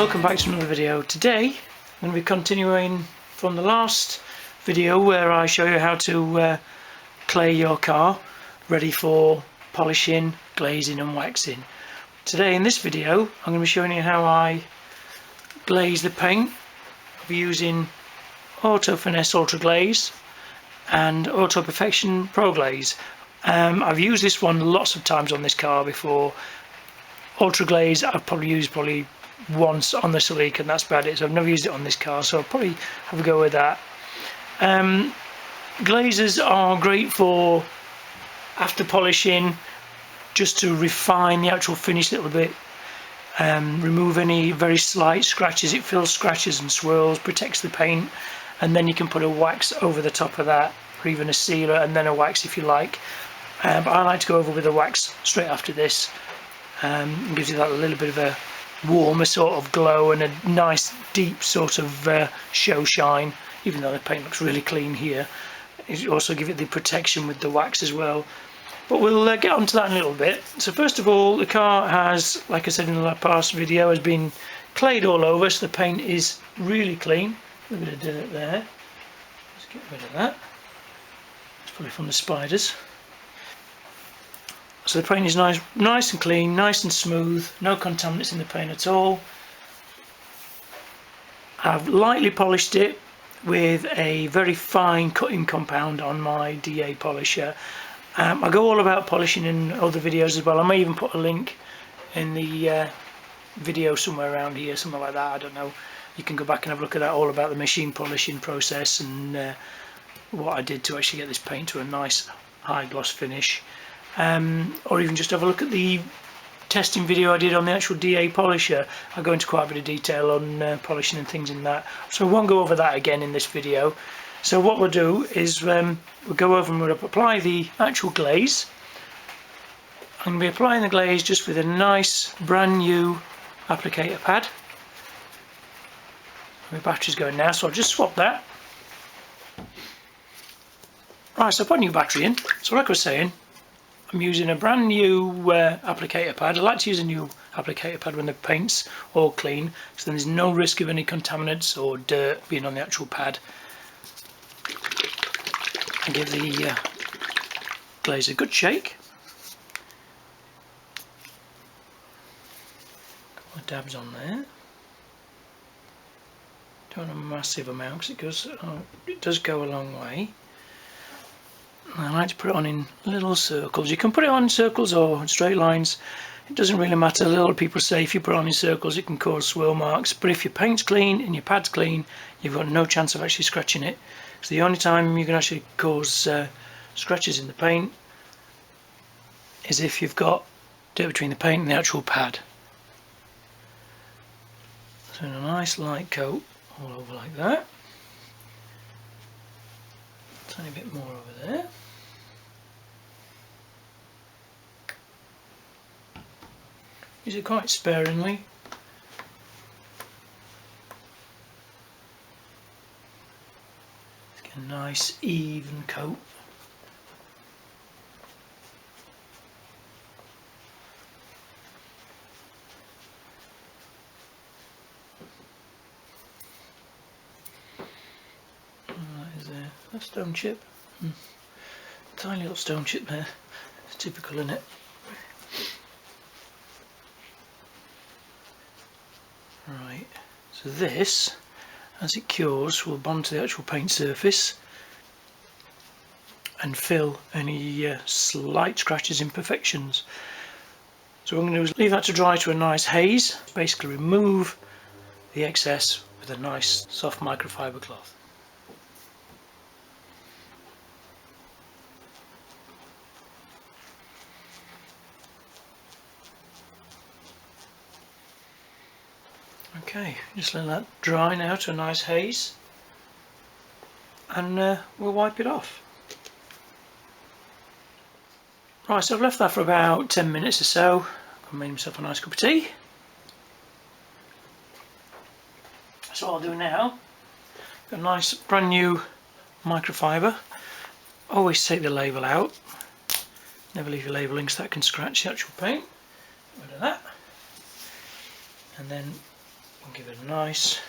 welcome back to another video. Today I'm going to be continuing from the last video where I show you how to clay your car ready for polishing, glazing and waxing. Today in this video I'm going to be showing you how I glaze the paint. I'll be using Auto Finesse Ultra Glaze and Auto Perfection Pro Glaze. I've used this one lots of times on this car before. Ultra Glaze I've probably used once on the Celica and that's about it, so I've never used it on this car, so I'll probably have a go with that. Glazes are great for after polishing, just to refine the actual finish a little bit, remove any very slight scratches. It fills scratches and swirls, protects the paint, and then you can put a wax over the top of that, or even a sealer and then a wax if you like. But I like to go over with a wax straight after this. It gives you that little bit of a warmer sort of glow and a nice deep sort of show shine, even though the paint looks really clean here. It also gives it the protection with the wax as well. But we'll get onto that in a little bit. So first of all, the car has, like I said in the past video, has been clayed all over, so the paint is really clean. A little bit of dirt there. Let's get rid of that. It's probably from the spiders. So the paint is nice and clean, nice and smooth, no contaminants in the paint at all. I've lightly polished it with a very fine cutting compound on my DA polisher. I go all about polishing in other videos as well. I may even put a link in the video somewhere around here, something like that, I don't know. You can go back and have a look at that, all about the machine polishing process and what I did to actually get this paint to a nice high gloss finish. Or even just have a look at the testing video I did on the actual DA polisher. I go into quite a bit of detail on polishing and things in that, so I won't go over that again in this video. So what we'll do is we'll go over and we'll apply the actual glaze. I'm going to be applying the glaze just with a nice brand new applicator pad. My battery's going now, so I'll just swap that. Right, so I put a new battery in. So like I was saying, I'm using a brand new applicator pad. I like to use a new applicator pad when the paint's all clean, so then there's no risk of any contaminants or dirt being on the actual pad. And give the glaze a good shake. Couple of dabs on there. Don't want a massive amount because it does go a long way. I like to put it on in little circles. You can put it on in circles or straight lines. It doesn't really matter. A lot of people say if you put it on in circles it can cause swirl marks, but if your paint's clean and your pad's clean, you've got no chance of actually scratching it. So the only time you can actually cause scratches in the paint is if you've got dirt between the paint and the actual pad. So a nice light coat all over like that. A tiny bit more over there. Use it quite sparingly. Let's get a nice even coat. Is there a stone chip? Tiny little stone chip there. It's typical, isn't it? Right, so this, as it cures, will bond to the actual paint surface and fill any slight scratches, imperfections. So what I'm going to do is leave that to dry to a nice haze. Basically remove the excess with a nice soft microfiber cloth. Okay, just let that dry now to a nice haze and we'll wipe it off. Right, so I've left that for about 10 minutes or so. I've made myself a nice cup of tea. So what I'll do now, got a nice brand new microfiber. Always take the label out. Never leave your labelling because that can scratch the actual paint. Get rid of that. And then I'll give it a nice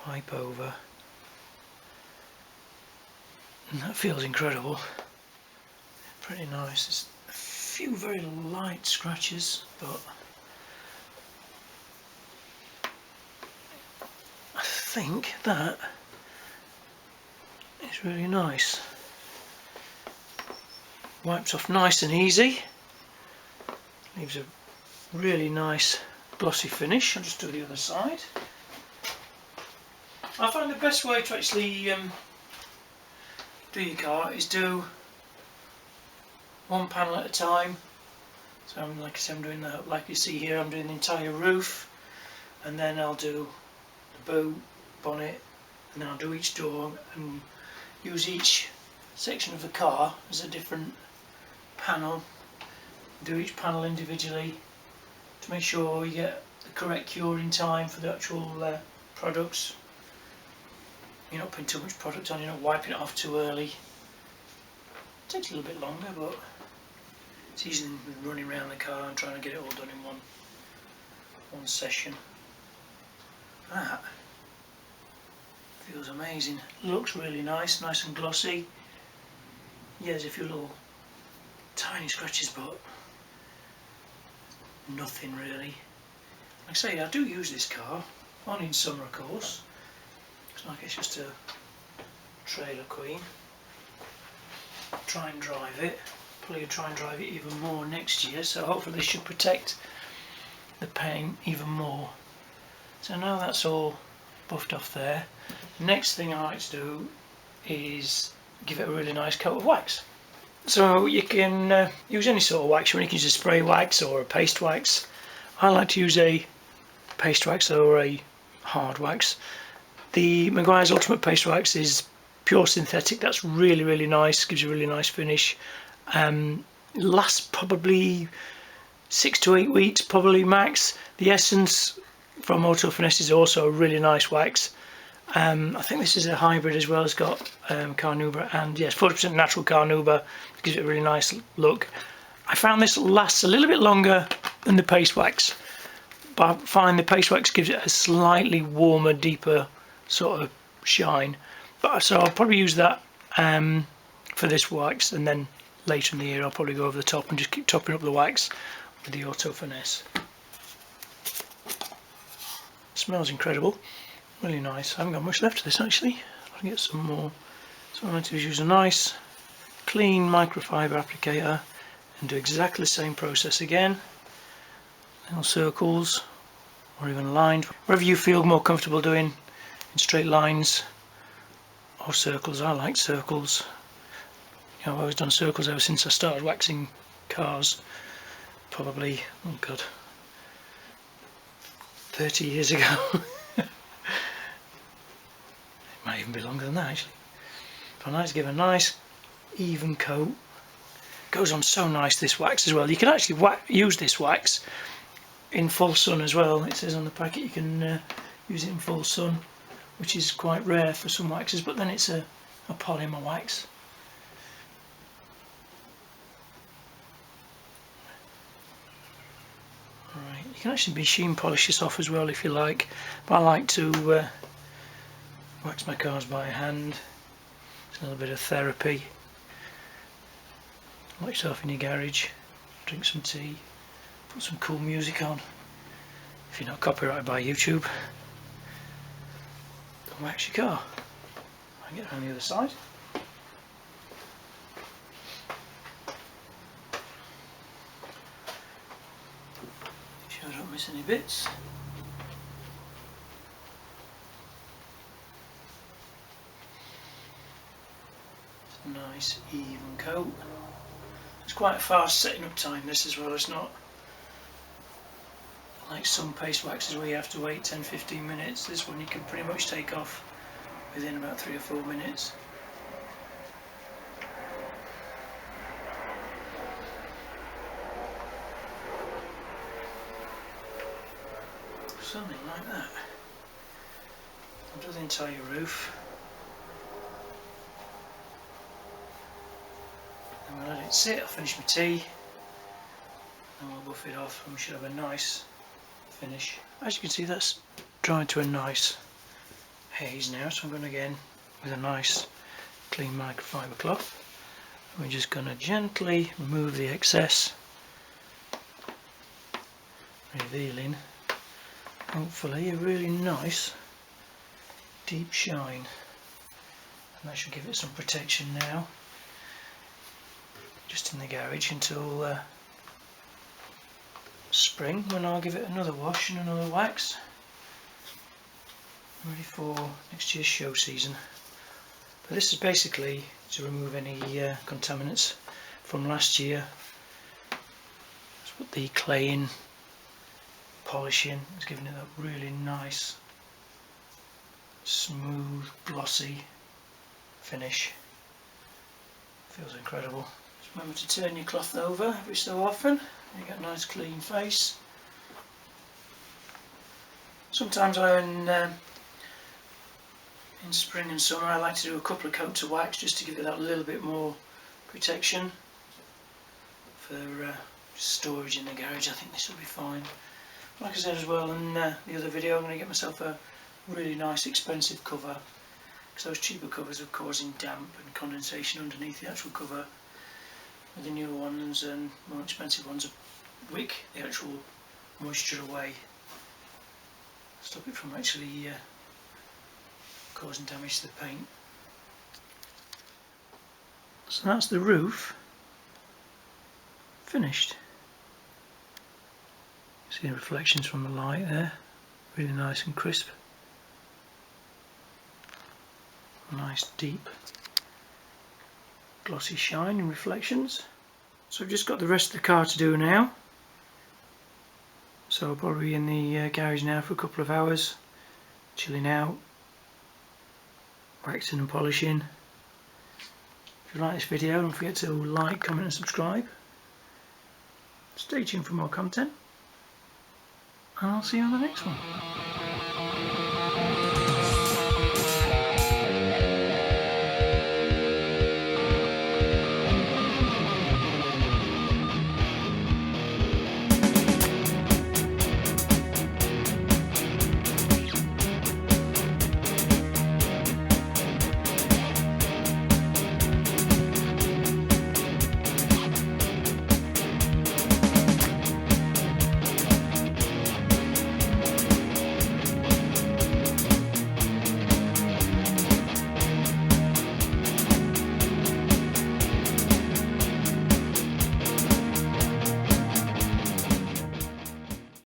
wipe over, and that feels incredible. Pretty nice. There's a few very light scratches, but I think that is really nice. Wipes off nice and easy, leaves a really nice glossy finish. I'll just do the other side. I find the best way to actually do your car is do one panel at a time. So like I said, I'm doing the, like you see here, I'm doing the entire roof, and then I'll do the boot, bonnet, and then I'll do each door and use each section of the car as a different panel. Do each panel individually to make sure you get the correct curing time for the actual products. You're not putting too much product on, you're not wiping it off too early. It takes a little bit longer, but it's easier than running around the car and trying to get it all done in one session. That feels amazing. Looks really nice, nice and glossy. Yeah, there's a few little tiny scratches, but nothing really. Like I say, I do use this car, only in summer of course. It's like it's just a trailer queen. Try and drive it. Probably try and drive it even more next year, so hopefully this should protect the paint even more. So now that's all buffed off there. The next thing I like to do is give it a really nice coat of wax. So you can use any sort of wax. You can use a spray wax or a paste wax. I like to use a paste wax or a hard wax. The Meguiars Ultimate Paste Wax is pure synthetic. That's really, really nice. Gives you a really nice finish. Lasts probably 6 to 8 weeks, probably max. The Essence from Finesse is also a really nice wax. I think this is a hybrid as well. It's got carnauba and yes, 40% natural carnauba. It gives it a really nice look. I found this lasts a little bit longer than the paste wax, but I find the paste wax gives it a slightly warmer, deeper sort of shine. But so I'll probably use that for this wax, and then later in the year I'll probably go over the top and just keep topping up the wax with the Auto Finesse. Smells incredible, really nice. I haven't got much left of this actually. I'll get some more. So what I'm going to do is use a nice clean microfiber applicator and do exactly the same process again. Little circles or even lines, wherever you feel more comfortable doing, in straight lines or circles. I like circles. You know, I've always done circles ever since I started waxing cars, probably, oh god, 30 years ago. It might even be longer than that actually. But I like to give a nice even coat. Goes on so nice, this wax as well. You can actually use this wax in full sun as well. It says on the packet you can use it in full sun, which is quite rare for some waxes, but then it's a polymer wax. Alright, you can actually machine polish this off as well if you like, but I like to wax my cars by hand. It's a little bit of therapy. Lock yourself in your garage, drink some tea, put some cool music on, if you're not copyrighted by YouTube, and wax your car. I can get around the other side. Make sure I don't miss any bits. It's a nice even coat. It's quite a fast setting up time this as well. It's not like some paste waxes where you have to wait 10-15 minutes. This one you can pretty much take off within about 3 or 4 minutes. Something like that. I'll do the entire roof. And we'll let it sit. I'll finish my tea and we'll buff it off, and we should have a nice finish. As you can see, that's dried to a nice haze now, so I'm going to again with a nice clean microfiber cloth. We're just going to gently remove the excess, revealing hopefully a really nice deep shine, and that should give it some protection now just in the garage until spring, when I'll give it another wash and another wax, ready for next year's show season. But this is basically to remove any contaminants from last year. Let's put the clay in, polishing, it's giving it that really nice smooth glossy finish. Feels incredible. Just remember to turn your cloth over every so often. You get a nice clean face. Sometimes in spring and summer I like to do a couple of coats of wax just to give it that little bit more protection for storage in the garage. I think this will be fine. Like I said as well in the other video, I'm going to get myself a really nice expensive cover, because those cheaper covers are causing damp and condensation underneath the actual cover. With the newer ones and more expensive ones wick the actual moisture away, stop it from actually causing damage to the paint. So that's the roof finished. See the reflections from the light there, really nice and crisp. A nice deep glossy shine and reflections. So I've just got the rest of the car to do now. So I'll probably be in the garage now for a couple of hours, chilling out, waxing and polishing. If you like this video, don't forget to like, comment and subscribe. Stay tuned for more content, and I'll see you on the next one.